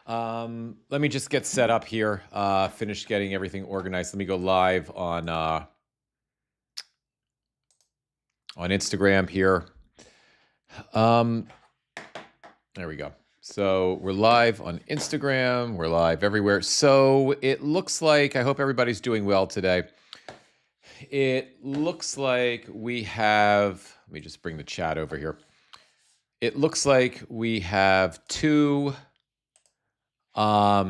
Let me just get set up here. Finish getting everything organized. Let me go live on Instagram here. There we go. So we're live on Instagram. We're live everywhere. So it looks like, I hope everybody's doing well today. It looks like we have, let me just bring the chat over here. It looks like we have two, let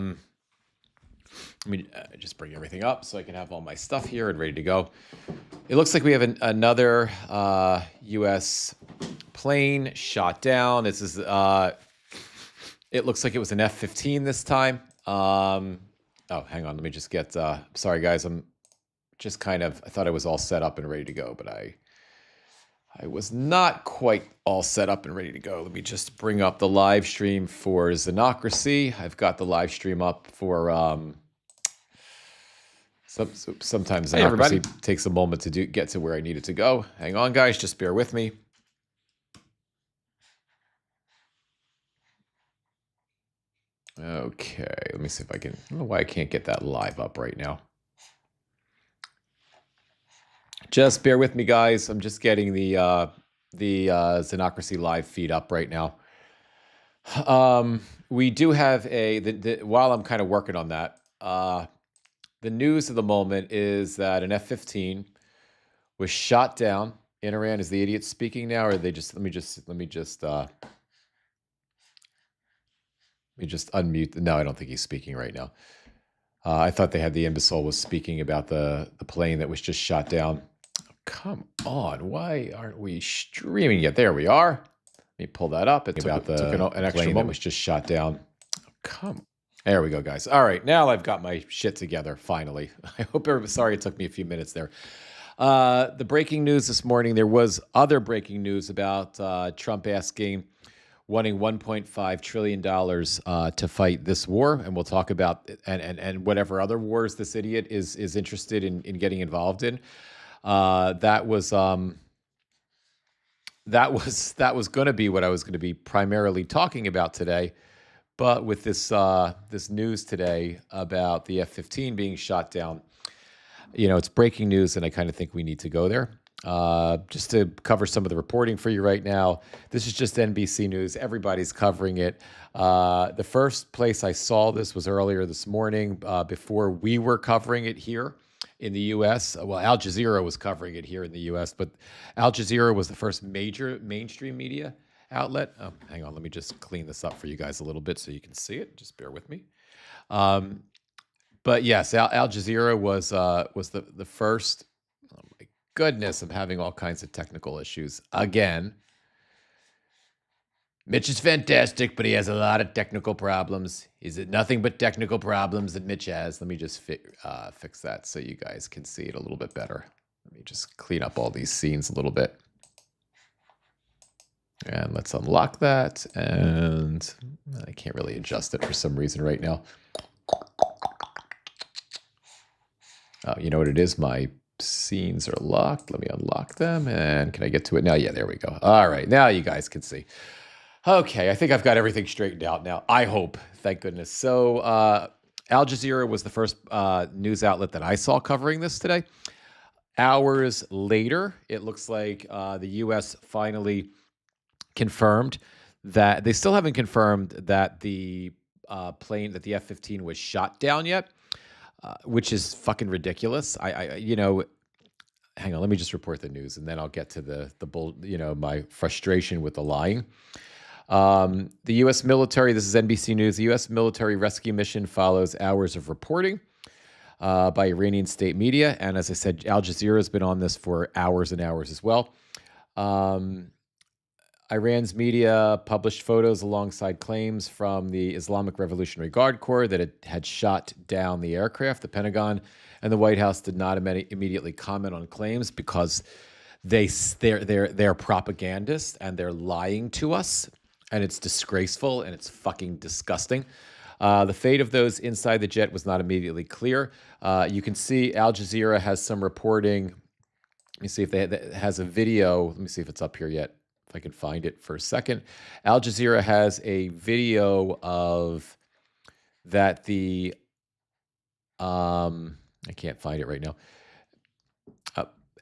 me just bring everything up so I can have all my stuff here and ready to go. It looks like we have another U.S. plane shot down. This is, it looks like it was an F-15 this time. Oh, hang on. Let me just get, sorry guys, I'm just kind of, I thought I was all set up and ready to go, but I was not quite all set up and ready to go. Let me just bring up the live stream for Xenocracy. I've got the live stream up for, sometimes Xenocracy takes a moment to get to where I need it to go. Hang on, guys, just bear with me. Okay, let me see if I can, I don't know why I can't get that live up right now. Just bear with me, guys. I'm just getting the Xenocracy live feed up right now. We do have while I'm kind of working on that, the news of the moment is that an F-15 was shot down in Iran. Is the idiot speaking now, or are they just? Let me just unmute. No, I don't think he's speaking right now. I thought they had the imbecile was speaking about the plane that was just shot down. Come on, why aren't we streaming yet? There we are. Let me pull that up. It's about an extra plane that was just shot down. There we go, guys. All right, now I've got my shit together, finally. I hope sorry it took me a few minutes there. The breaking news this morning, there was other breaking news about Trump wanting $1.5 trillion to fight this war, and we'll talk about and whatever other wars this idiot is interested in getting involved in. That was going to be what I was going to be primarily talking about today, but with this news today about the F-15 being shot down, it's breaking news, and I kind of think we need to go there. Just to cover some of the reporting for you right now. This is just NBC News. Everybody's covering it. The first place I saw this was earlier this morning before we were covering it here in the U.S. Well, Al Jazeera was covering it here in the U.S., but Al Jazeera was the first major mainstream media outlet. Oh, hang on. Let me just clean this up for you guys a little bit so you can see it. Just bear with me. But yes, Al Jazeera was the first. Oh my goodness, I'm having all kinds of technical issues again. Mitch is fantastic, but he has a lot of technical problems. Is it nothing but technical problems that Mitch has? Let me just fix that so you guys can see it a little bit better. Let me just clean up all these scenes a little bit. And let's unlock that. And I can't really adjust it for some reason right now. You know what it is? My scenes are locked. Let me unlock them. And can I get to it now? Yeah, there we go. All right, now you guys can see. Okay, I think I've got everything straightened out now. I hope, thank goodness. So Al Jazeera was the first news outlet that I saw covering this today. Hours later, it looks like the U.S. finally confirmed that, they still haven't confirmed that the plane, that the F-15 was shot down yet, which is fucking ridiculous. Hang on, let me just report the news, and then I'll get to the my frustration with the lying. The U.S. military, this is NBC News, the U.S. military rescue mission follows hours of reporting by Iranian state media. And as I said, Al Jazeera has been on this for hours and hours as well. Iran's media published photos alongside claims from the Islamic Revolutionary Guard Corps that it had shot down the aircraft. The Pentagon and the White House did not immediately comment on claims because they're propagandists and they're lying to us. And it's disgraceful and it's fucking disgusting. The fate of those inside the jet was not immediately clear. You can see Al Jazeera has some reporting. Let me see if it has a video. Let me see if it's up here yet. if I can find it for a second. Al Jazeera has a video of that the I can't find it right now.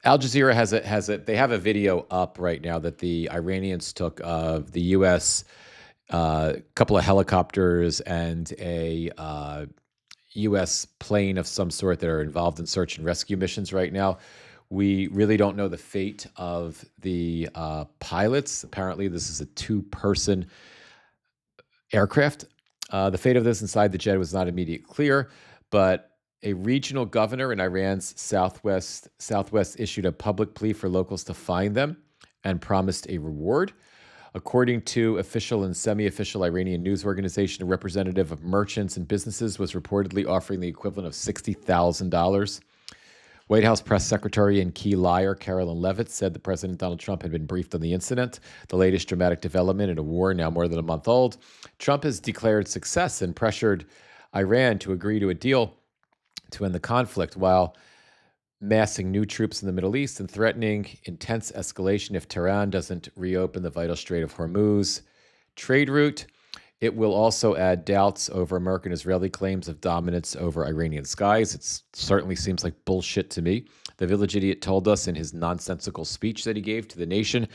Al Jazeera they have a video up right now that the Iranians took of the U.S. Couple of helicopters and a U.S. plane of some sort that are involved in search and rescue missions right now. We really don't know the fate of the pilots. Apparently, this is a two-person aircraft. The fate of those inside the jet was not immediately clear, but a regional governor in Iran's southwest issued a public plea for locals to find them and promised a reward. According to official and semi-official Iranian news organization, a representative of merchants and businesses was reportedly offering the equivalent of $60,000. White House press secretary and key liar Carolyn Leavitt said that President Donald Trump had been briefed on the incident, the latest dramatic development in a war now more than a month old. Trump has declared success and pressured Iran to agree to a deal to end the conflict while massing new troops in the Middle East and threatening intense escalation if Tehran doesn't reopen the vital Strait of Hormuz trade route. It will also add doubts over American-Israeli claims of dominance over Iranian skies. It certainly seems like bullshit to me. The village idiot told us in his nonsensical speech that he gave to the nation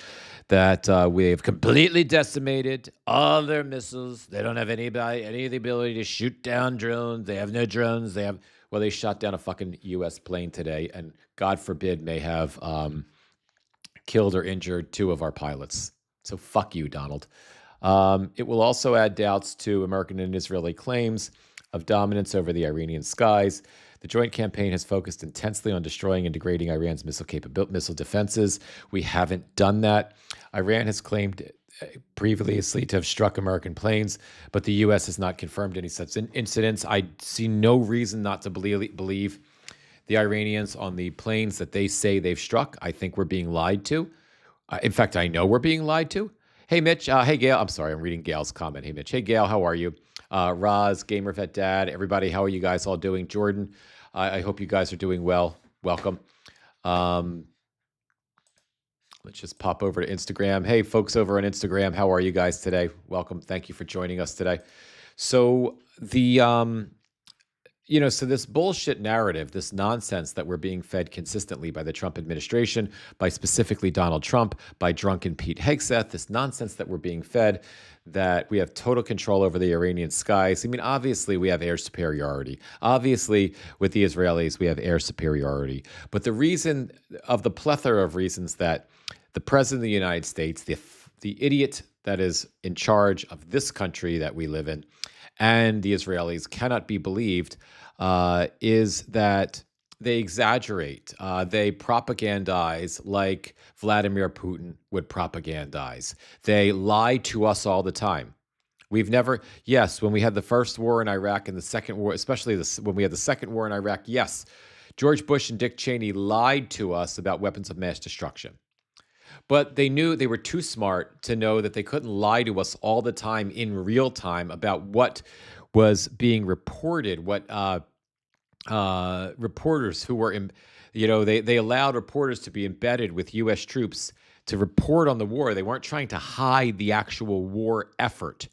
that we have completely decimated all their missiles. They don't have any of the ability to shoot down drones. They have no drones. They shot down a fucking U.S. plane today, and God forbid may have killed or injured two of our pilots. So fuck you, Donald. It will also add doubts to American and Israeli claims of dominance over the Iranian skies. The joint campaign has focused intensely on destroying and degrading Iran's missile defenses. We haven't done that. Iran has claimed previously to have struck American planes, but the U.S. has not confirmed any such incidents. I see no reason not to believe the Iranians on the planes that they say they've struck. I think we're being lied to. In fact, I know we're being lied to. Hey, Mitch. Hey, Gail. I'm sorry. I'm reading Gail's comment. Hey, Mitch. Hey, Gail. How are you? Roz, GamerVet Dad, everybody. How are you guys all doing? Jordan, I hope you guys are doing well. Welcome. Let's just pop over to Instagram. Hey, folks over on Instagram. How are you guys today? Welcome. Thank you for joining us today. So so this bullshit narrative, this nonsense that we're being fed consistently by the Trump administration, by specifically Donald Trump, by drunken Pete Hegseth, this nonsense that we're being fed that we have total control over the Iranian skies. I mean, obviously we have air superiority. Obviously with the Israelis, we have air superiority. But the reason of the plethora of reasons that the president of the United States, the idiot that is in charge of this country that we live in, and the Israelis cannot be believed, is that they exaggerate. They propagandize like Vladimir Putin would propagandize. They lie to us all the time. We've never, yes, when we had the first war in Iraq and the second war, especially when we had the second war in Iraq, yes, George Bush and Dick Cheney lied to us about weapons of mass destruction. But they knew they were too smart to know that they couldn't lie to us all the time in real time about what was being reported, what reporters who were, they allowed reporters to be embedded with U.S. troops to report on the war. They weren't trying to hide the actual war effort.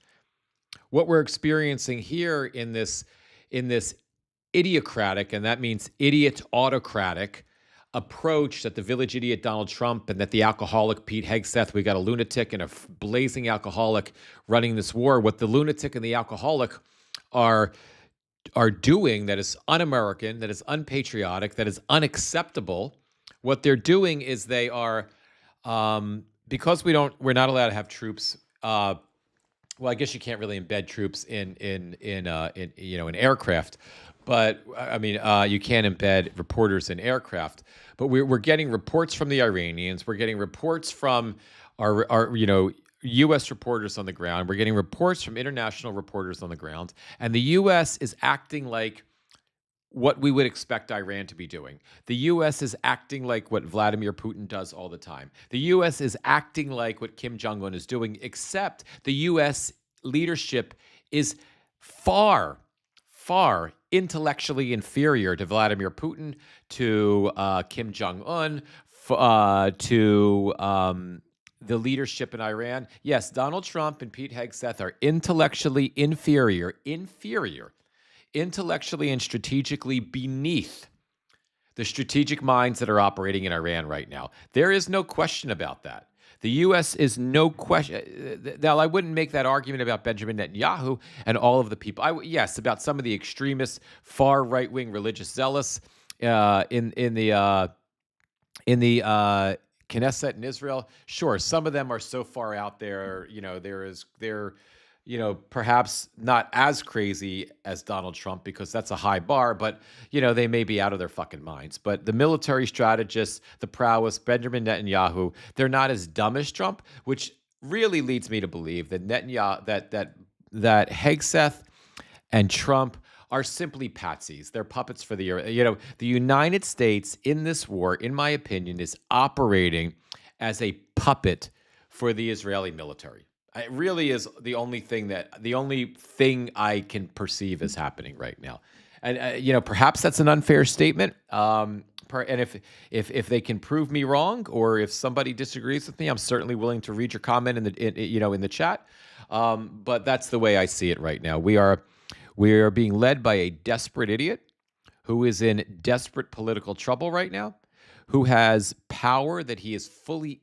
What we're experiencing here in this idiocratic, and that means idiot autocratic, approach that the village idiot Donald Trump and that the alcoholic Pete Hegseth, we got a lunatic and a blazing alcoholic running this war. What the lunatic and the alcoholic are doing that is un-American, that is unpatriotic, that is unacceptable. What they're doing is they are, because we're not allowed to have troops. Well, I guess you can't really embed troops in aircraft. But I mean, you can embed reporters in aircraft. But we're getting reports from the Iranians. We're getting reports from our U.S. reporters on the ground. We're getting reports from international reporters on the ground. And the U.S. is acting like what we would expect Iran to be doing. The U.S. is acting like what Vladimir Putin does all the time. The U.S. is acting like what Kim Jong-un is doing, except the U.S. leadership is far intellectually inferior to Vladimir Putin, to Kim Jong-un, to the leadership in Iran. Yes, Donald Trump and Pete Hegseth are intellectually inferior, intellectually and strategically beneath the strategic minds that are operating in Iran right now. There is no question about that. The U.S. is no question. Now, I wouldn't make that argument about Benjamin Netanyahu and all of the people. Yes, about some of the extremist, far right-wing religious zealots in the Knesset in Israel. Sure, some of them are so far out there. They're perhaps not as crazy as Donald Trump because that's a high bar, but, they may be out of their fucking minds. But the military strategists, the prowess, Benjamin Netanyahu, they're not as dumb as Trump, which really leads me to believe that that Hegseth and Trump are simply patsies. They're puppets for the United States in this war, in my opinion, is operating as a puppet for the Israeli military. It really is the only thing I can perceive as happening right now. And perhaps that's an unfair statement. And if they can prove me wrong, or if somebody disagrees with me, I'm certainly willing to read your comment in the chat. But that's the way I see it right now. We are being led by a desperate idiot who is in desperate political trouble right now, who has power that he is fully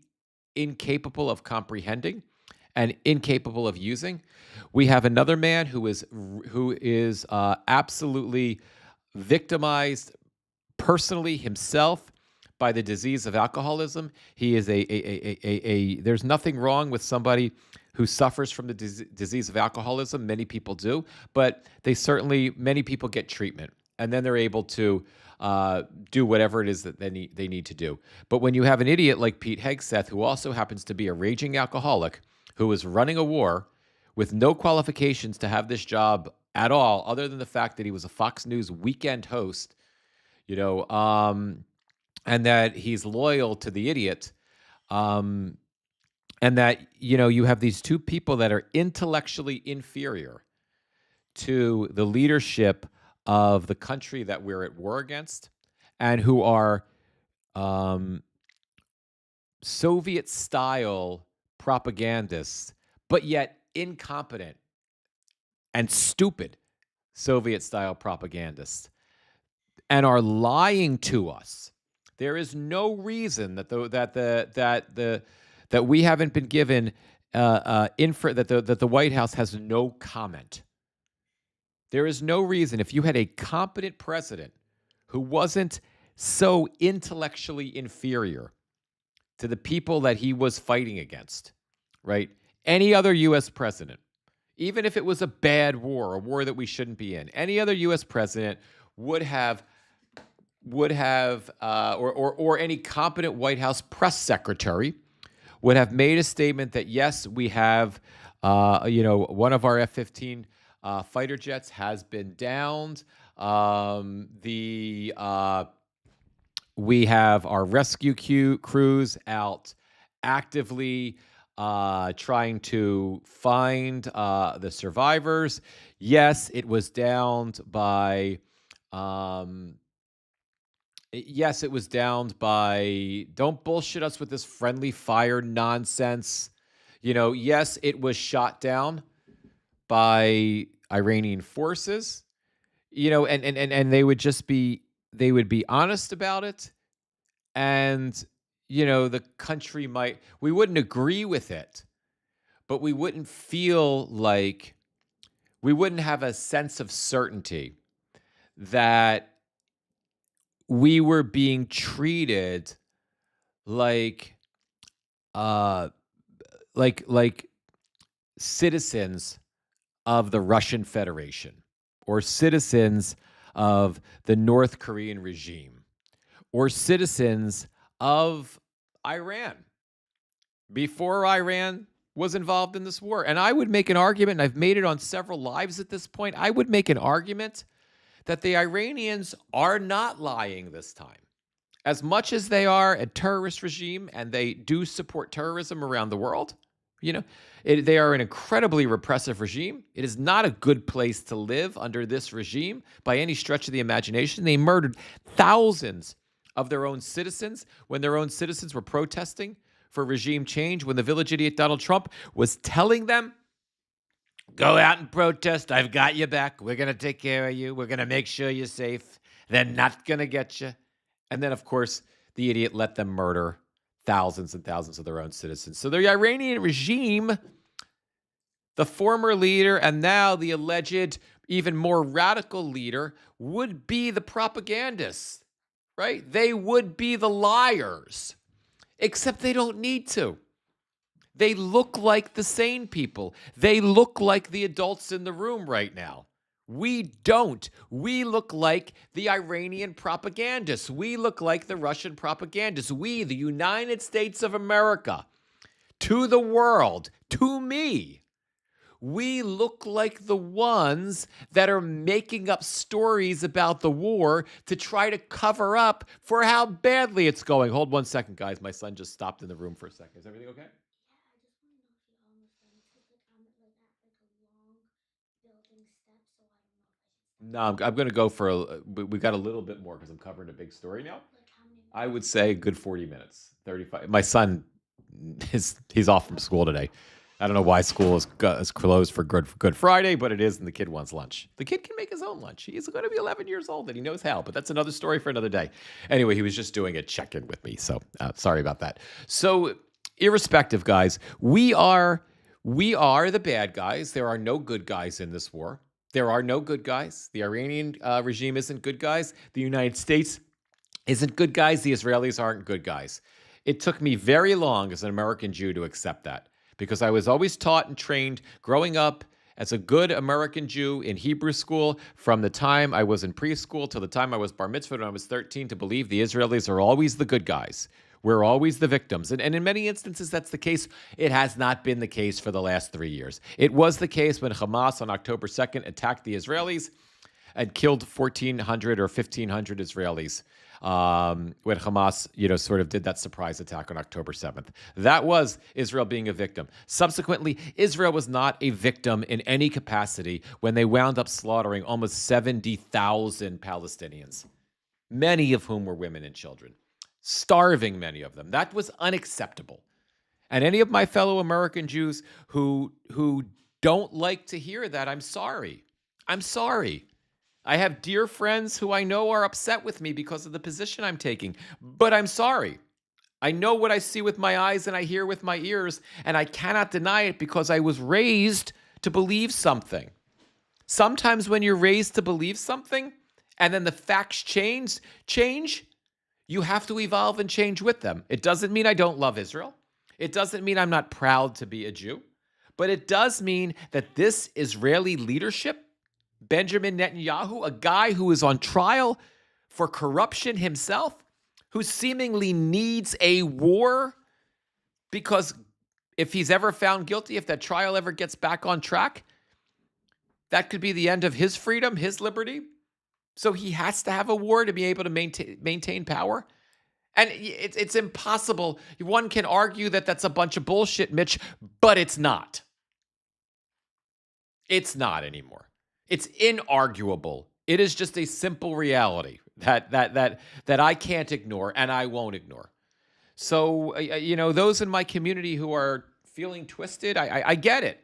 incapable of comprehending and incapable of using. We have another man who is absolutely victimized personally himself by the disease of alcoholism. He is there's nothing wrong with somebody who suffers from the disease of alcoholism. Many people do, but many people get treatment, and then they're able to do whatever it is that they need to do. But when you have an idiot like Pete Hegseth, who also happens to be a raging alcoholic, who is running a war with no qualifications to have this job at all, other than the fact that he was a Fox News weekend host, and that he's loyal to the idiot, and that, you have these two people that are intellectually inferior to the leadership of the country that we're at war against, and who are Soviet-style propagandists, but yet incompetent and stupid Soviet-style propagandists, and are lying to us. There is no reason that we haven't been given that the White House has no comment. There is no reason, if you had a competent president who wasn't so intellectually inferior to the people that he was fighting against, right? Any other U.S. president, even if it was a bad war, a war that we shouldn't be in, any other U.S. president would have, or any competent White House press secretary would have made a statement that, yes, we have, one of our F-15 fighter jets has been downed. We have our rescue crews out actively trying to find the survivors. Yes, it was downed by. Don't bullshit us with this friendly fire nonsense. Yes, it was shot down by Iranian forces. And they would be honest about it, and the country we wouldn't agree with it, but we wouldn't have a sense of certainty that we were being treated like citizens of the Russian Federation, or citizens of the North Korean regime, or citizens of Iran before Iran was involved in this war. And I would make an argument, and I've made it on several lives at this point, I would make an argument that the Iranians are not lying this time. As much as they are a terrorist regime, and they do support terrorism around the world, they are an incredibly repressive regime. It is not a good place to live under this regime by any stretch of the imagination. They murdered thousands of their own citizens when their own citizens were protesting for regime change when the village idiot Donald Trump was telling them, go out and protest. I've got you back. We're going to take care of you. We're going to make sure you're safe. They're not going to get you. And then, of course, the idiot let them murder thousands and thousands of their own citizens. So the Iranian regime, the former leader and now the alleged even more radical leader, would be the propagandists, right? They would be the liars, except they don't need to. They look like the sane people. They look like the adults in the room right now. We don't. We look like the Iranian propagandists. We look like the Russian propagandists. We, the United States of America, to the world, to me, we look like the ones that are making up stories about the war to try to cover up for how badly it's going. Hold 1 second, guys. My son just stopped in the room for a second. Is everything okay? No, I'm going to go for we got a little bit more because I'm covering a big story now. I would say a good 40 minutes, 35. My son, he's off from school today. I don't know why school is closed for Good Friday, but it is, and the kid wants lunch. The kid can make his own lunch. He's going to be 11 years old, and he knows how, but that's another story for another day. Anyway, he was just doing a check-in with me, so sorry about that. So, irrespective, guys, we are the bad guys. There are no good guys in this war. There are no good guys. The Iranian regime isn't good guys. The United States isn't good guys. The Israelis aren't good guys. It took me very long as an American Jew to accept that, because I was always taught and trained growing up as a good American Jew in Hebrew school from the time I was in preschool till the time I was bar mitzvah when I was 13 to believe the Israelis are always the good guys. We're always the victims. And in many instances, that's the case. It has not been the case for the last 3 years. It was the case when Hamas on October 2nd attacked the Israelis and killed 1,400 or 1,500 Israelis when Hamas, sort of did that surprise attack on October 7th. That was Israel being a victim. Subsequently, Israel was not a victim in any capacity when they wound up slaughtering almost 70,000 Palestinians, many of whom were women and children, starving many of them. That was unacceptable. And any of my fellow American Jews who don't like to hear that, I'm sorry. I'm sorry. I have dear friends who I know are upset with me because of the position I'm taking, but I'm sorry. I know what I see with my eyes and I hear with my ears, and I cannot deny it because I was raised to believe something. Sometimes when you're raised to believe something and then the facts change, you have to evolve and change with them. It doesn't mean I don't love Israel. It doesn't mean I'm not proud to be a Jew, but it does mean that this Israeli leadership, Benjamin Netanyahu, a guy who is on trial for corruption himself, who seemingly needs a war because if he's ever found guilty, if that trial ever gets back on track, that could be the end of his freedom, his liberty. So he has to have a war to be able to maintain power. And it's impossible. One can argue that that's a bunch of bullshit, Mitch, but it's not. It's not anymore. It's inarguable. It is just a simple reality that I can't ignore and I won't ignore. So, those in my community who are feeling twisted, I get it.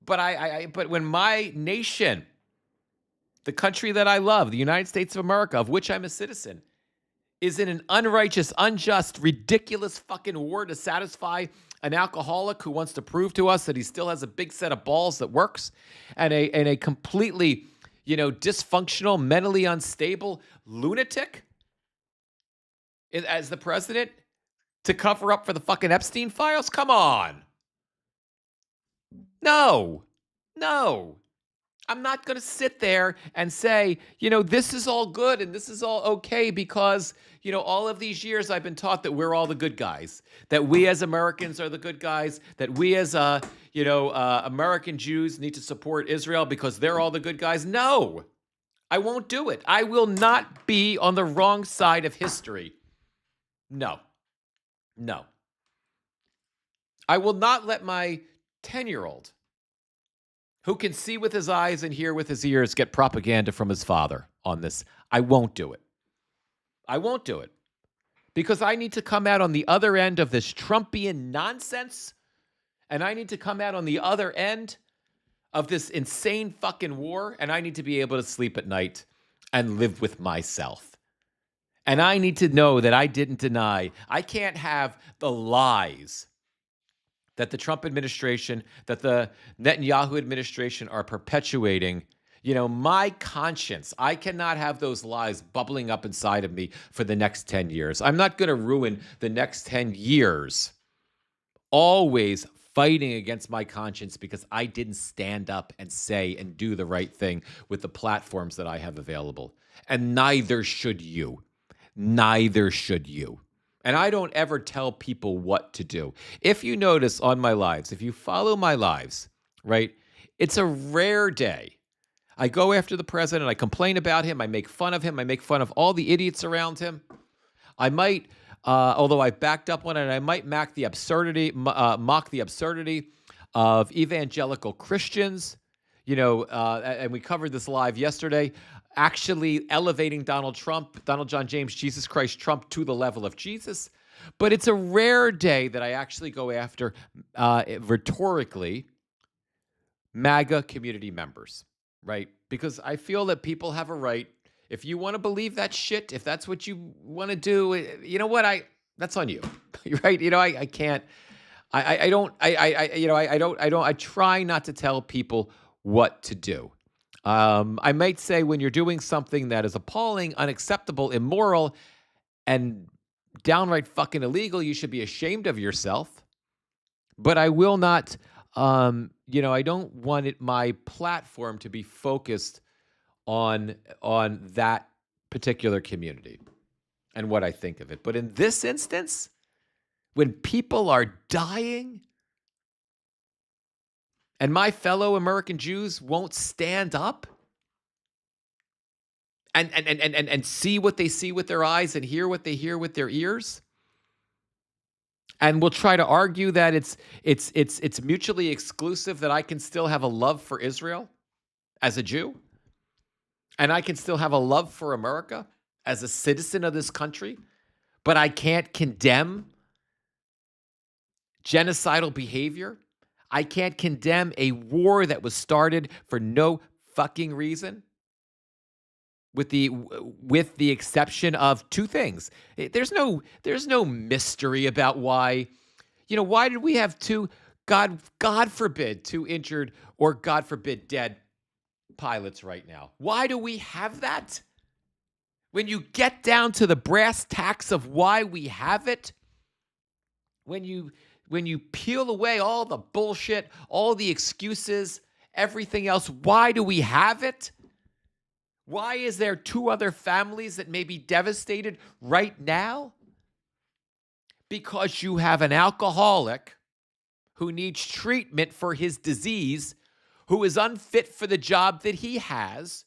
But when my nation, the country that I love, the United States of America, of which I'm a citizen, is in an unrighteous, unjust, ridiculous fucking war to satisfy an alcoholic who wants to prove to us that he still has a big set of balls that works, and a completely, dysfunctional, mentally unstable lunatic as the president to cover up for the fucking Epstein files? Come on. No. I'm not going to sit there and say, this is all good and this is all okay because, all of these years I've been taught that we're all the good guys, that we as Americans are the good guys, that we as, American Jews need to support Israel because they're all the good guys. No, I won't do it. I will not be on the wrong side of history. No. I will not let my 10-year-old who can see with his eyes and hear with his ears get propaganda from his father on this. I won't do it. because I need to come out on the other end of this Trumpian nonsense, and I need to come out on the other end of this insane fucking war, and I need to be able to sleep at night and live with myself. And I need to know that I didn't deny. I can't have the lies that the Trump administration, that the Netanyahu administration are perpetuating. My conscience, I cannot have those lies bubbling up inside of me for the next 10 years. I'm not going to ruin the next 10 years always fighting against my conscience because I didn't stand up and say and do the right thing with the platforms that I have available. And neither should you. Neither should you. And I don't ever tell people what to do. If you notice on my lives, if you follow my lives, right, it's a rare day. I go after the president, I complain about him, I make fun of him, I make fun of all the idiots around him. I might, although I've backed up on it, I might mock the absurdity of evangelical Christians, and we covered this live yesterday, actually elevating Donald John James, Jesus Christ Trump to the level of Jesus. But it's a rare day that I actually go after, rhetorically, MAGA community members, right? Because I feel that people have a right. If you want to believe that shit, if that's what you want to do, you know what? That's on you, right? I can't. I try not to tell people what to do. I might say when you're doing something that is appalling, unacceptable, immoral, and downright fucking illegal, you should be ashamed of yourself. But I will not, I don't want my platform to be focused on that particular community and what I think of it. But in this instance, when people are dying and my fellow American Jews won't stand up and see what they see with their eyes and hear what they hear with their ears, and we'll try to argue that it's mutually exclusive, that I can still have a love for Israel as a Jew, and I can still have a love for America as a citizen of this country, but I can't condemn genocidal behavior. I can't condemn a war that was started for no fucking reason, with the exception of two things. There's no mystery about why. Why did we have two, God forbid, two injured or God forbid dead pilots right now? Why do we have that? When you get down to the brass tacks of why we have it, when you peel away all the bullshit, all the excuses, everything else, why do we have it? Why is there two other families that may be devastated right now? Because you have an alcoholic who needs treatment for his disease, who is unfit for the job that he has,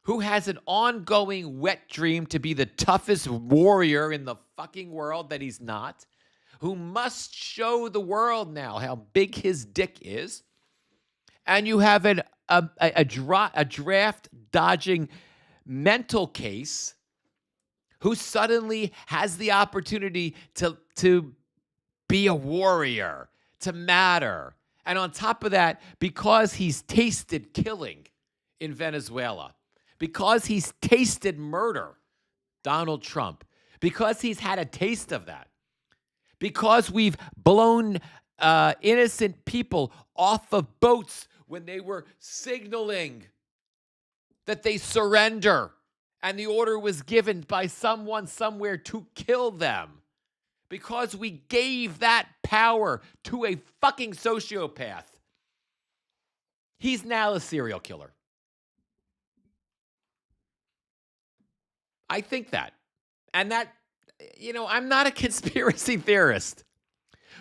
who has an ongoing wet dream to be the toughest warrior in the fucking world that he's not, who must show the world now how big his dick is, and you have a draft-dodging mental case who suddenly has the opportunity to be a warrior, to matter. And on top of that, because he's tasted killing in Venezuela, because he's tasted murder, Donald Trump, because he's had a taste of that, because we've blown innocent people off of boats when they were signaling that they surrender, and the order was given by someone somewhere to kill them, because we gave that power to a fucking sociopath. He's now a serial killer. I think that. And that, I'm not a conspiracy theorist.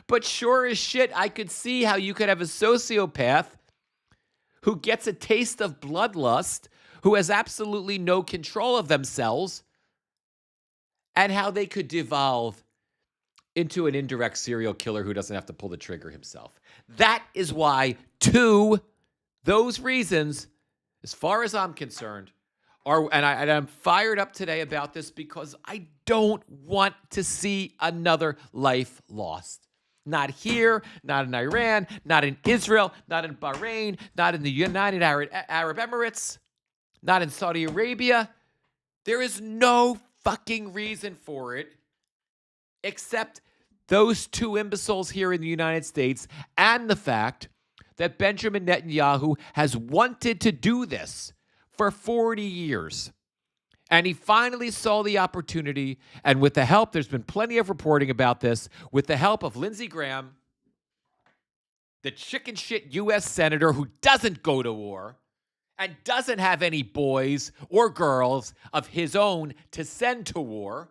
But sure as shit, I could see how you could have a sociopath who gets a taste of bloodlust, who has absolutely no control of themselves, and how they could devolve into an indirect serial killer who doesn't have to pull the trigger himself. That is why those reasons, as far as I'm concerned, And I'm fired up today about this because I don't want to see another life lost. Not here, not in Iran, not in Israel, not in Bahrain, not in the United Arab Emirates, not in Saudi Arabia. There is no fucking reason for it except those two imbeciles here in the United States and the fact that Benjamin Netanyahu has wanted to do this for 40 years. And he finally saw the opportunity, and with the help, there's been plenty of reporting about this, with the help of Lindsey Graham, the chicken shit U.S. senator who doesn't go to war and doesn't have any boys or girls of his own to send to war,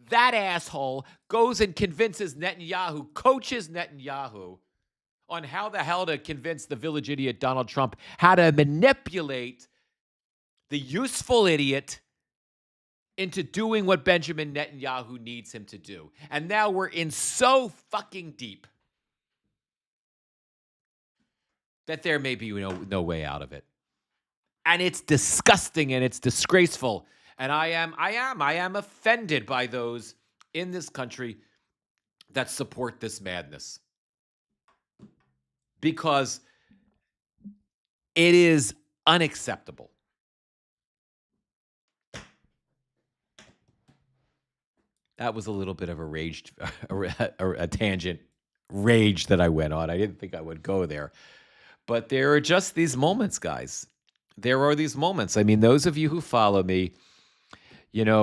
that asshole goes and convinces Netanyahu, coaches Netanyahu on how the hell to convince the village idiot Donald Trump how to manipulate the useful idiot into doing what Benjamin Netanyahu needs him to do. And now we're in so fucking deep that there may be no way out of it. And it's disgusting and it's disgraceful. And I am offended by those in this country that support this madness. Because it is unacceptable. That was a little bit of a tangent rage that I went on. I didn't think I would go there. But there are just these moments, guys. There are these moments. I mean, those of you who follow me, there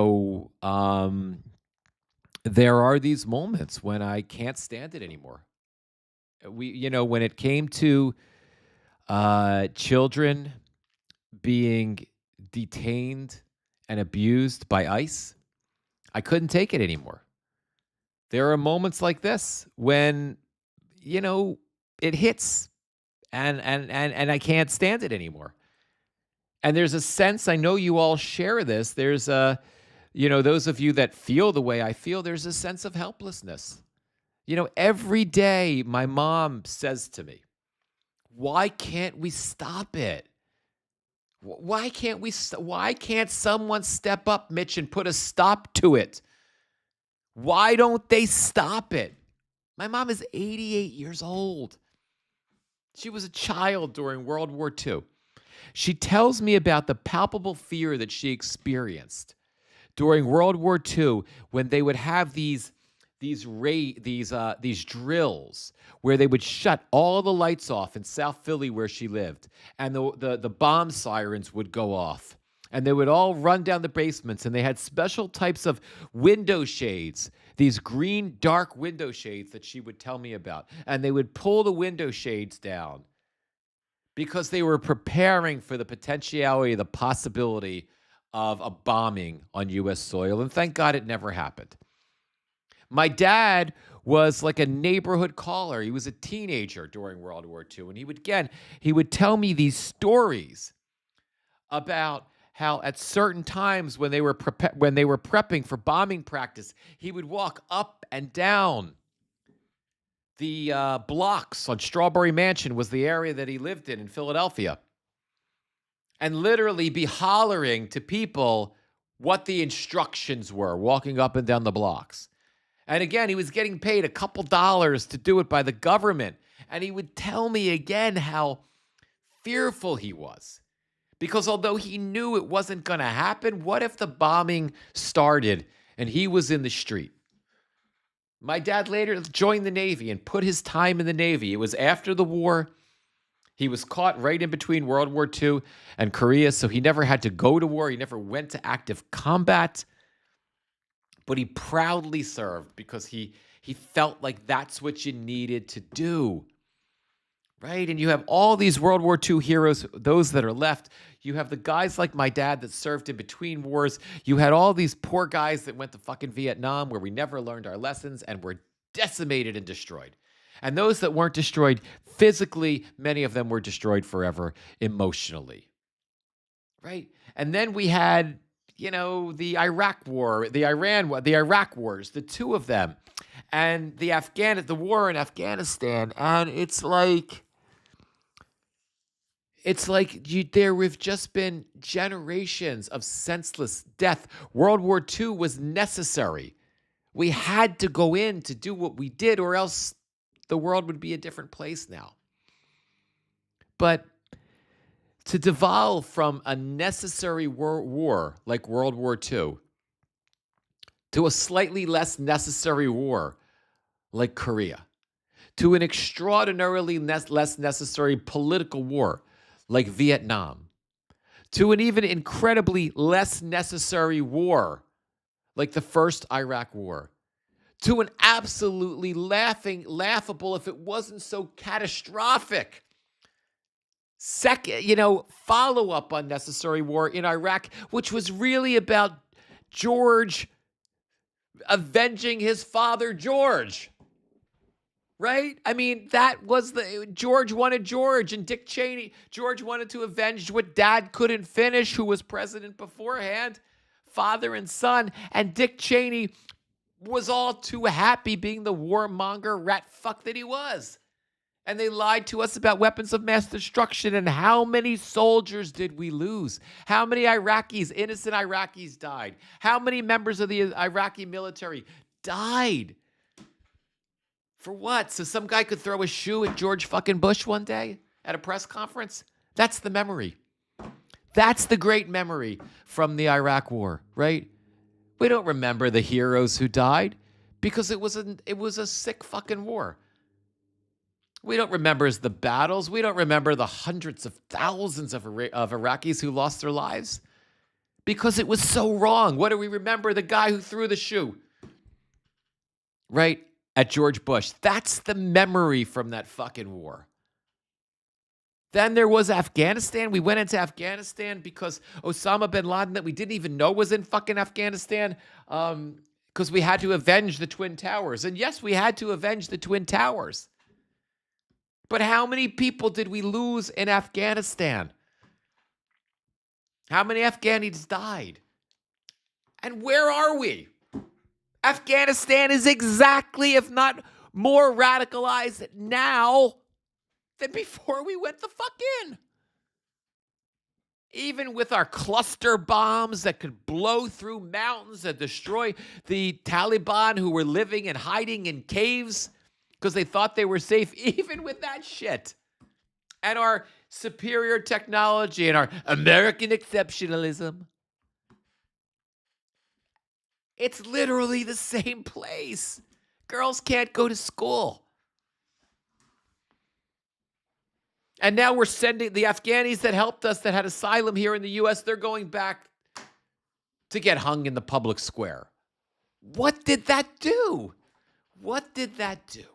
are these moments when I can't stand it anymore. When it came to children being detained and abused by ICE, I couldn't take it anymore. There are moments like this when, it hits and I can't stand it anymore. And there's a sense, I know you all share this, there's those of you that feel the way I feel, there's a sense of helplessness. Every day my mom says to me, why can't we stop it? Why can't someone step up, Mitch, and put a stop to it? Why don't they stop it? My mom is 88 years old. She was a child during World War II. She tells me about the palpable fear that she experienced during World War II when they would have these drills where they would shut all the lights off in South Philly where she lived, and the bomb sirens would go off, and they would all run down the basements, and they had special types of window shades, these green dark window shades that she would tell me about, and they would pull the window shades down because they were preparing for the potentiality, the possibility of a bombing on U.S. soil, and thank God it never happened. My dad was like a neighborhood caller. He was a teenager during World War II. And he would tell me these stories about how at certain times when they were prepping for bombing practice, he would walk up and down the blocks on Strawberry Mansion was the area that he lived in Philadelphia, and literally be hollering to people what the instructions were, walking up and down the blocks. And again, he was getting paid a couple dollars to do it by the government. And he would tell me again how fearful he was. Because although he knew it wasn't going to happen, what if the bombing started and he was in the street? My dad later joined the Navy and put his time in the Navy. It was after the war. He was caught right in between World War II and Korea, so he never had to go to war. He never went to active combat. But he proudly served because he felt like that's what you needed to do, right? And you have all these World War II heroes, those that are left. You have the guys like my dad that served in between wars. You had all these poor guys that went to fucking Vietnam where we never learned our lessons and were decimated and destroyed. And those that weren't destroyed physically, many of them were destroyed forever emotionally, right? And then we had the Iraq War, the Iraq Wars, the two of them, and the war in Afghanistan. And it's like, It's like there have just been generations of senseless death. World War II was necessary. We had to go in to do what we did, or else the world would be a different place now. But to devolve from a necessary war like World War II to a slightly less necessary war like Korea, to an extraordinarily less necessary political war like Vietnam, to an even incredibly less necessary war like the first Iraq War, to an absolutely laughable, if it wasn't so catastrophic, follow-up unnecessary war in Iraq, which was really about George avenging his father, George. Right? I mean, that was George wanted George, and Dick Cheney. George wanted to avenge what Dad couldn't finish, who was president beforehand, father and son. And Dick Cheney was all too happy being the warmonger rat fuck that he was. And they lied to us about weapons of mass destruction. And how many soldiers did we lose? How many innocent Iraqis died? How many members of the Iraqi military died? For what? So some guy could throw a shoe at George fucking Bush one day at a press conference? That's the memory. That's the great memory from the Iraq War, right? We don't remember the heroes who died because it was a sick fucking war. We don't remember the battles. We don't remember the hundreds of thousands of Iraqis who lost their lives because it was so wrong. What do we remember? The guy who threw the shoe, right? At George Bush. That's the memory from that fucking war. Then there was Afghanistan. We went into Afghanistan because Osama bin Laden, that we didn't even know was in fucking Afghanistan, because we had to avenge the Twin Towers. And yes, we had to avenge the Twin Towers. But how many people did we lose in Afghanistan? How many Afghanis died? And where are we? Afghanistan is exactly, if not more radicalized now than before we went the fuck in. Even with our cluster bombs that could blow through mountains and destroy the Taliban who were living and hiding in caves because they thought they were safe, even with that shit. And our superior technology and our American exceptionalism. It's literally the same place. Girls can't go to school. And now we're sending the Afghanis that helped us, that had asylum here in the U.S., they're going back to get hung in the public square. What did that do? What did that do?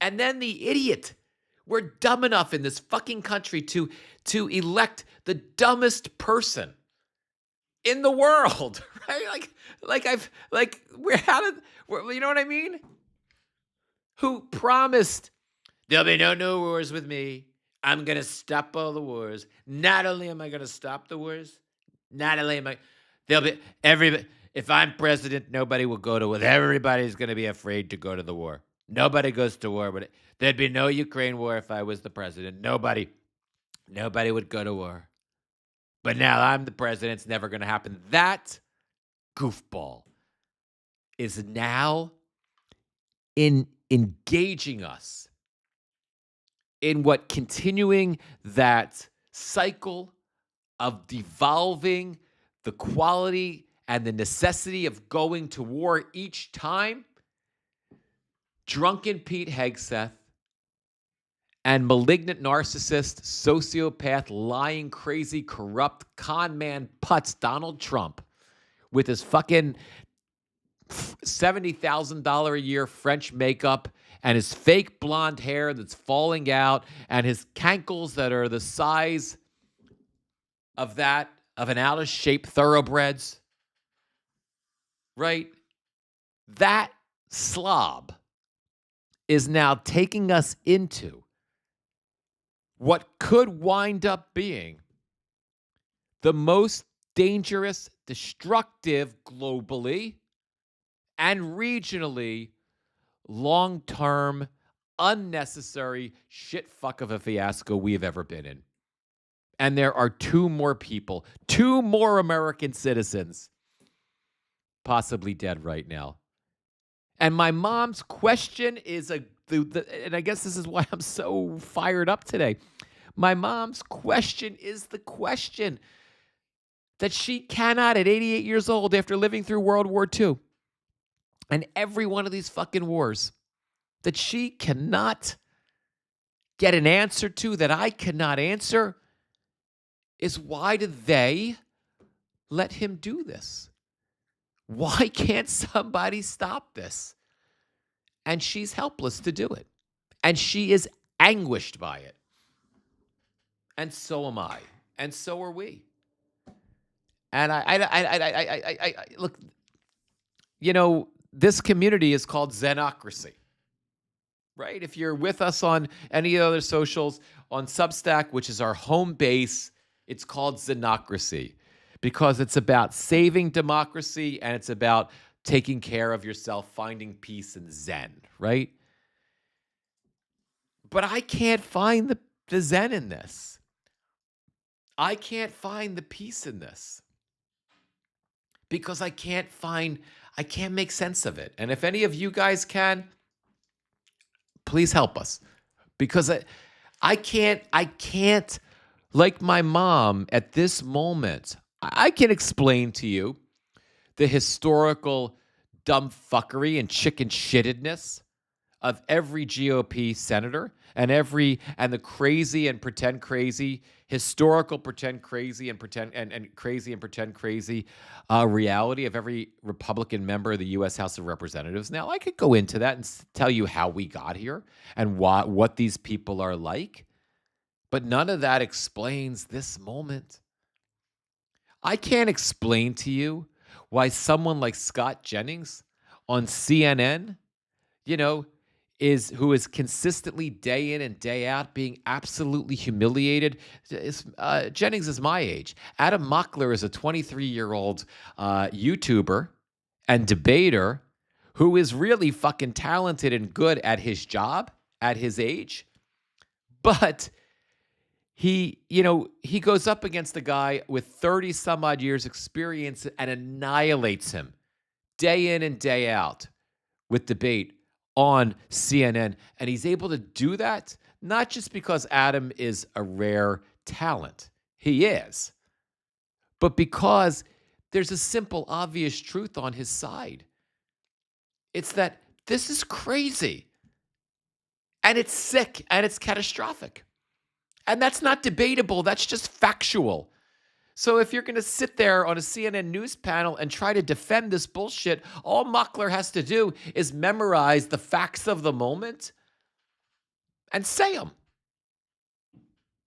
And then the idiot. We're dumb enough in this fucking country to elect the dumbest person in the world, right? You know what I mean? Who promised there'll be no wars with me. I'm going to stop all the wars. Not only am I going to stop the wars, if I'm president, nobody will go to war. Everybody's going to be afraid to go to the war. Nobody goes to war, but there'd be no Ukraine war if I was the president. Nobody would go to war. But now I'm the president. It's never going to happen. That goofball is now engaging us in continuing that cycle of devolving the quality and the necessity of going to war each time. Drunken Pete Hegseth and malignant narcissist, sociopath, lying, crazy, corrupt, con man putz Donald Trump with his fucking $70,000 a year French makeup and his fake blonde hair that's falling out and his cankles that are the size of an out-of-shape thoroughbreds, right? That slob is now taking us into what could wind up being the most dangerous, destructive globally and regionally long-term unnecessary shit fuck of a fiasco we have ever been in. And there are 2 more people, 2 more American citizens possibly dead right now. And my mom's question is and I guess this is why I'm so fired up today. My mom's question is the question that she cannot, at 88 years old, after living through World War II and every one of these fucking wars, that she cannot get an answer to, that I cannot answer, is why did they let him do this? Why can't somebody stop this? And she's helpless to do it. And she is anguished by it. And so am I. And so are we. And I look, this community is called Zenocracy, right? If you're with us on any other socials, on Substack, which is our home base, it's called Zenocracy because it's about saving democracy and it's about taking care of yourself, finding peace and Zen, right? But I can't find the Zen in this. I can't find the peace in this because I can't make sense of it. And if any of you guys can, please help us because I can't, like my mom at this moment, I can explain to you the historical dumb fuckery and chicken shittedness of every GOP senator and the crazy and pretend crazy, historical pretend crazy and pretend and crazy and pretend crazy reality of every Republican member of the U.S. House of Representatives. Now, I could go into that and tell you how we got here and what these people are like, but none of that explains this moment. I can't explain to you why someone like Scott Jennings on CNN, who is consistently day in and day out being absolutely humiliated. Jennings is my age. Adam Mockler is a 23-year-old YouTuber and debater who is really fucking talented and good at his job at his age. But he goes up against a guy with 30 some odd years experience and annihilates him day in and day out with debate on CNN. And he's able to do that not just because Adam is a rare talent. He is. But because there's a simple, obvious truth on his side. It's that this is crazy. And it's sick and it's catastrophic. And that's not debatable. That's just factual. So if you're going to sit there on a CNN news panel and try to defend this bullshit, all Mockler has to do is memorize the facts of the moment and say them.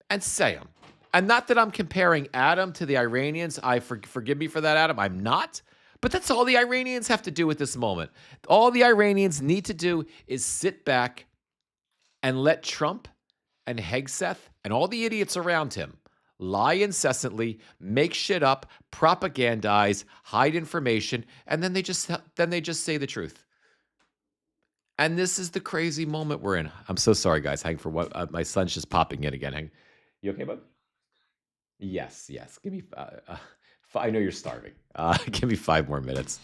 And not that I'm comparing Adam to the Iranians. Forgive me for that, Adam. I'm not. But that's all the Iranians have to do at this moment. All the Iranians need to do is sit back and let Trump and Hegseth and all the idiots around him lie incessantly, make shit up, propagandize, hide information, and then they just say the truth. And this is the crazy moment we're in. I'm so sorry, guys. Hang for what? My son's just popping in again. Hang. You okay, bud? Yes. Give me. I know you're starving. Give me 5 more minutes.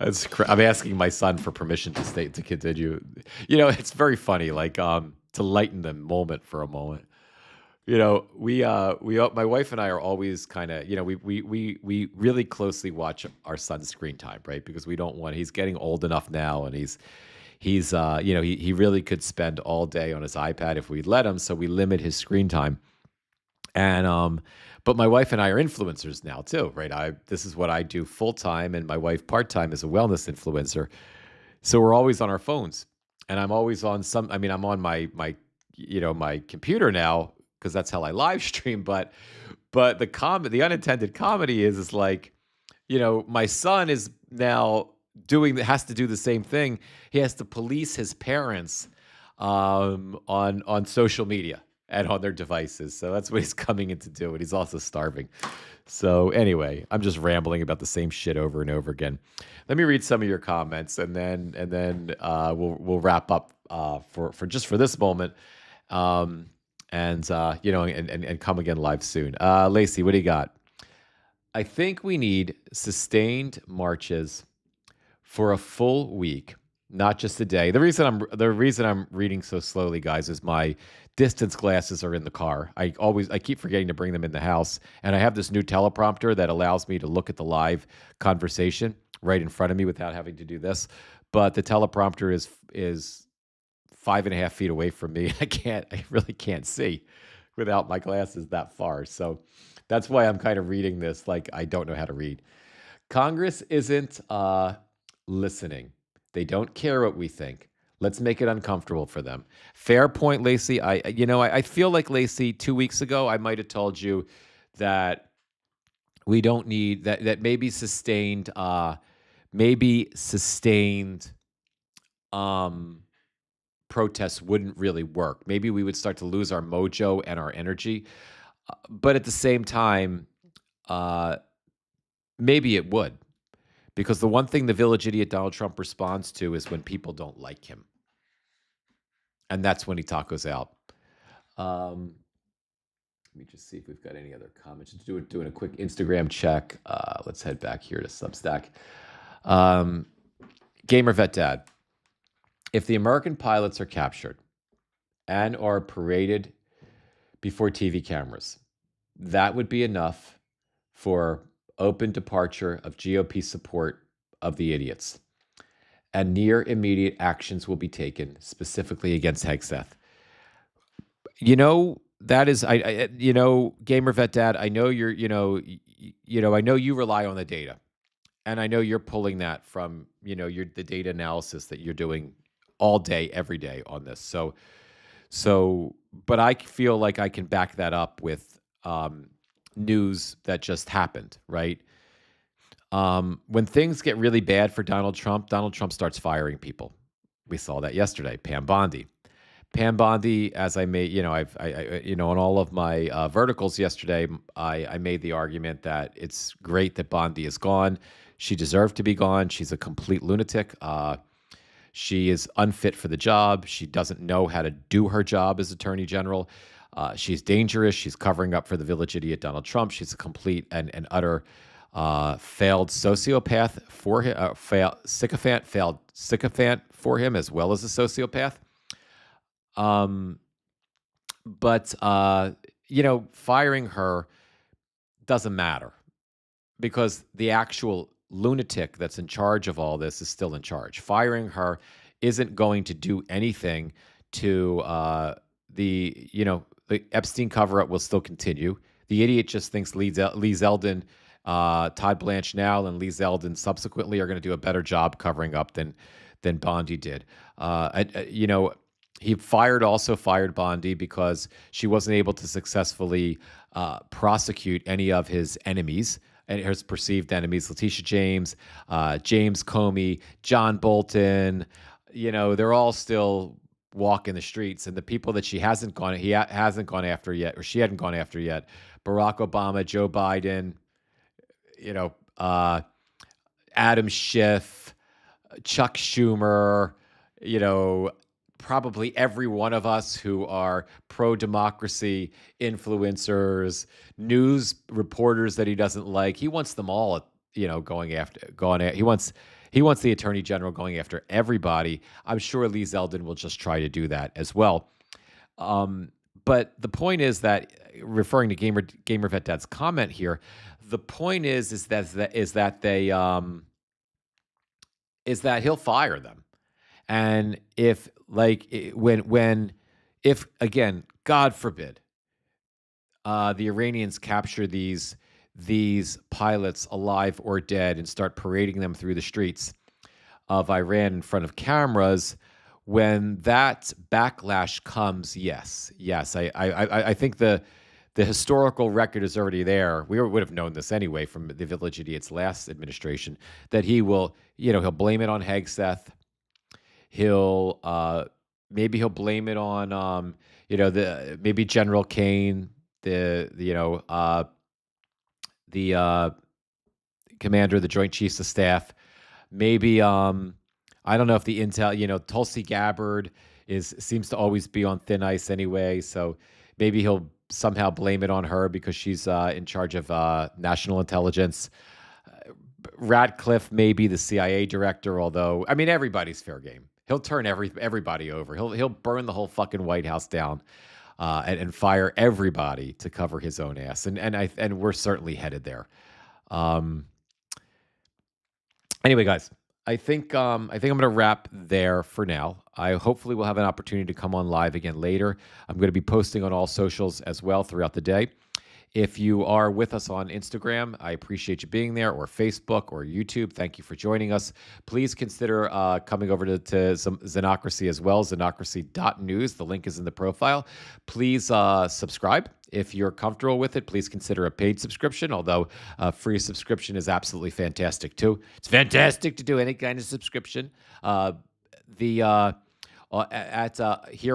I'm asking my son for permission to continue. It's very funny. Like to lighten the moment for a moment. My wife and I are always kind of, we really closely watch our son's screen time, right? Because we don't want, he's getting old enough now and he really could spend all day on his iPad if we'd let him. So we limit his screen time. And, but my wife and I are influencers now too, right? This is what I do full time and my wife part-time is a wellness influencer. So we're always on our phones and I'm always on I'm on my computer now, because that's how I live stream. But the unintended comedy is like, my son is now has to do the same thing. He has to police his parents on social media, and on their devices. So that's what he's coming in to do, and he's also starving. So anyway, I'm just rambling about the same shit over and over again. Let me read some of your comments, and then we'll wrap up for this moment, um, and come again live soon. Lacey, what do you got? I think we need sustained marches for a full week, not just a day. The reason I'm reading so slowly, guys, is my distance glasses are in the car. I keep forgetting to bring them in the house, and I have this new teleprompter that allows me to look at the live conversation right in front of me without having to do this. But the teleprompter is 5.5 feet away from me. I really can't see without my glasses that far. So that's why I'm kind of reading this like I don't know how to read. Congress isn't listening. They don't care what we think. Let's make it uncomfortable for them. Fair point, Lacey. I feel like, Lacey, 2 weeks ago I might have told you that we don't need that maybe sustained um protests wouldn't really work. Maybe we would start to lose our mojo and our energy. But at the same time, uh, maybe it would. Because the one thing the village idiot Donald Trump responds to is when people don't like him. And that's when he tacos out. Um, Let me just see if we've got any other comments. Just doing a quick Instagram check. Let's head back here to Substack. Um, Gamer Vet Dad. If the American pilots are captured and are paraded before TV cameras, that would be enough for open departure of GOP support of the idiots. And near immediate actions will be taken specifically against Hegseth. That is, Gamer Vet Dad, I know I know you rely on the data, and I know you're pulling that from, the data analysis that you're doing all day, every day on this. But I feel like I can back that up with news that just happened, right? When things get really bad for Donald Trump starts firing people. We saw that yesterday. Pam Bondi, as I made, on all of my verticals yesterday, I made the argument that it's great that Bondi is gone. She deserved to be gone. She's a complete lunatic. She is unfit for the job. She doesn't know how to do her job as Attorney General. She's dangerous. She's covering up for the village idiot Donald Trump. She's a complete and utter failed sociopath for him, failed sycophant for him, as well as a sociopath. But firing her doesn't matter because the actual lunatic that's in charge of all this is still in charge. Firing her isn't going to do anything to the Epstein cover-up will still continue. The idiot just thinks Lee Zeldin, Todd Blanchard, and Lee Zeldin subsequently are going to do a better job covering up than Bondi did. He also fired Bondi because she wasn't able to successfully prosecute any of his enemies and his perceived enemies, Letitia James, James Comey, John Bolton. They're all still walking the streets, and the people that he hasn't gone after yet, or she hadn't gone after yet, Barack Obama, Joe Biden, Adam Schiff, Chuck Schumer, probably every one of us who are pro-democracy influencers, news reporters that he doesn't like. He wants them all, he wants the Attorney General going after everybody. I'm sure Lee Zeldin will just try to do that as well. But the point is that, referring to Gamer Vet Dad's comment here, the point is that he'll fire them. And if again, God forbid, the Iranians capture these pilots alive or dead and start parading them through the streets of Iran in front of cameras, when that backlash comes, yes, I think the historical record is already there. We would have known this anyway from the village idiot's last administration, that he will, he'll blame it on Hegseth. He'll maybe he'll blame it on, the maybe General Kane, the commander of the Joint Chiefs of Staff. Maybe, I don't know if the intel, Tulsi Gabbard seems to always be on thin ice anyway. So maybe he'll somehow blame it on her because she's in charge of national intelligence. Radcliffe may be the CIA director, although I mean everybody's fair game. He'll turn everybody over. He'll burn the whole fucking White House down, and fire everybody to cover his own ass. And we're certainly headed there. Um, Anyway, guys, I think I'm gonna wrap there for now. I hopefully will have an opportunity to come on live again later. I'm going to be posting on all socials as well throughout the day. If you are with us on Instagram, I appreciate you being there, or Facebook or YouTube. Thank you for joining us. Please consider coming over to some Xenocracy as well, xenocracy.news. The link is in the profile. Please subscribe. If you're comfortable with it, please consider a paid subscription, although free subscription is absolutely fantastic too. It's fantastic to do any kind of subscription. Here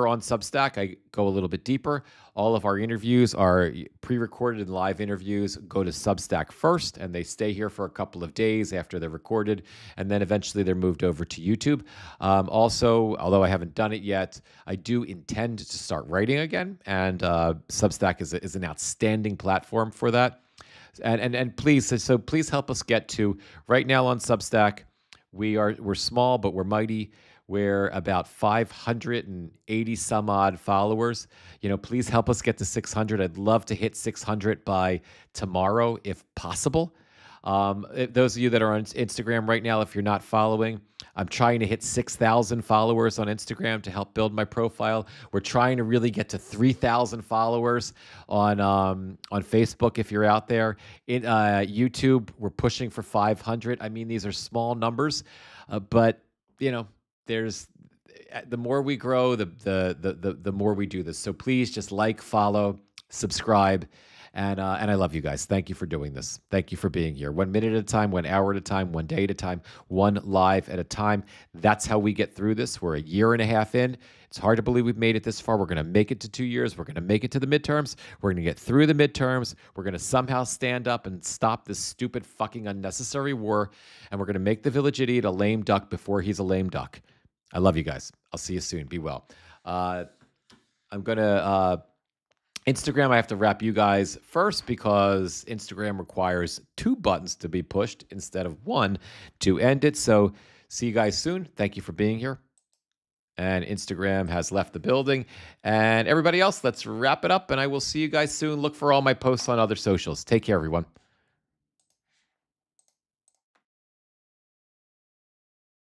on Substack, I go a little bit deeper. All of our interviews are pre-recorded and live interviews. Go to Substack first, and they stay here for a couple of days after they're recorded, and then eventually they're moved over to YouTube. Also, although I haven't done it yet, I do intend to start writing again, and Substack is an outstanding platform for that. And please help us get to right now on Substack. We're small, but we're mighty. We're about 580 some odd followers. Please help us get to 600. I'd love to hit 600 by tomorrow, if possible. Those of you that are on Instagram right now, if you're not following, I'm trying to hit 6,000 followers on Instagram to help build my profile. We're trying to really get to 3,000 followers on Facebook if you're out there. In YouTube, we're pushing for 500. I mean, these are small numbers, but there's the more we grow, the more we do this. So please just like, follow, subscribe. And I love you guys. Thank you for doing this. Thank you for being here. 1 minute at a time, 1 hour at a time, 1 day at a time, one live at a time. That's how we get through this. We're a year and a half in. It's hard to believe we've made it this far. We're going to make it to 2 years. We're going to make it to the midterms. We're going to get through the midterms. We're going to somehow stand up and stop this stupid fucking unnecessary war. And we're going to make the village idiot a lame duck before he's a lame duck. I love you guys. I'll see you soon. Be well. I'm going to... Instagram, I have to wrap you guys first because Instagram requires 2 buttons to be pushed instead of 1 to end it. So see you guys soon. Thank you for being here. And Instagram has left the building. And everybody else, let's wrap it up. And I will see you guys soon. Look for all my posts on other socials. Take care, everyone.